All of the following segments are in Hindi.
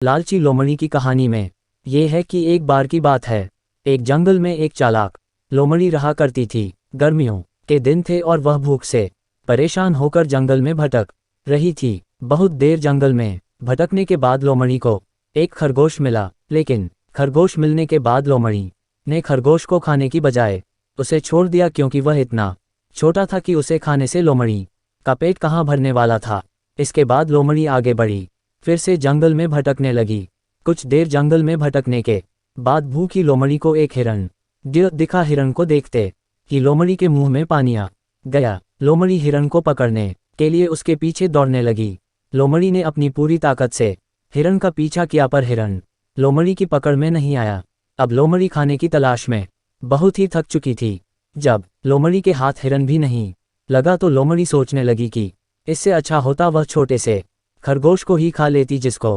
लालची लोमड़ी की कहानी में ये है कि एक बार की बात है। एक जंगल में एक चालाक लोमड़ी रहा करती थी। गर्मियों के दिन थे और वह भूख से परेशान होकर जंगल में भटक रही थी। बहुत देर जंगल में भटकने के बाद लोमड़ी को एक खरगोश मिला, लेकिन खरगोश मिलने के बाद लोमड़ी ने खरगोश को खाने की बजाय उसे छोड़ दिया, क्योंकि वह इतना छोटा था कि उसे खाने से लोमड़ी का पेट कहाँ भरने वाला था। इसके बाद लोमड़ी आगे बढ़ी, फिर से जंगल में भटकने लगी। कुछ देर जंगल में भटकने के बाद भूखी लोमड़ी को एक हिरण दिखा। हिरण को देखते ही लोमड़ी के मुंह में पानी आ गया। लोमड़ी हिरण को पकड़ने के लिए उसके पीछे दौड़ने लगी। लोमड़ी ने अपनी पूरी ताकत से हिरण का पीछा किया, पर हिरण लोमड़ी की पकड़ में नहीं आया। अब लोमड़ी खाने की तलाश में बहुत ही थक चुकी थी। जब लोमड़ी के हाथ हिरण भी नहीं लगा तो लोमड़ी सोचने लगी कि इससे अच्छा होता वह छोटे से खरगोश को ही खा लेती जिसको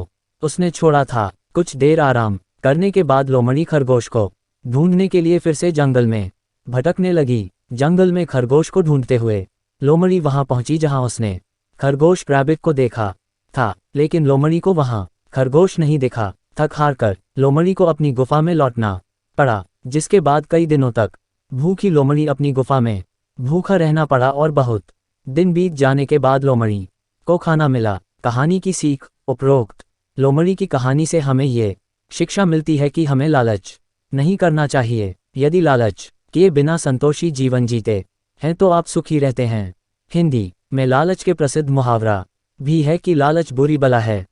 उसने छोड़ा था। कुछ देर आराम करने के बाद लोमड़ी खरगोश को ढूंढने के लिए फिर से जंगल में भटकने लगी। जंगल में खरगोश को ढूंढते हुए लोमड़ी वहां पहुंची जहां उसने खरगोश रैबिट को देखा था, लेकिन लोमड़ी को वहां खरगोश नहीं दिखा। थक हार कर लोमड़ी को अपनी गुफा में लौटना पड़ा, जिसके बाद कई दिनों तक भूखी लोमड़ी अपनी गुफा में भूखा रहना पड़ा और बहुत दिन बीत जाने के बाद लोमड़ी को खाना मिला। कहानी की सीख। उपरोक्त लोमड़ी की कहानी से हमें ये शिक्षा मिलती है कि हमें लालच नहीं करना चाहिए। यदि लालच किए बिना संतोषी जीवन जीते हैं तो आप सुखी रहते हैं। हिंदी में लालच के प्रसिद्ध मुहावरा भी है कि लालच बुरी बला है।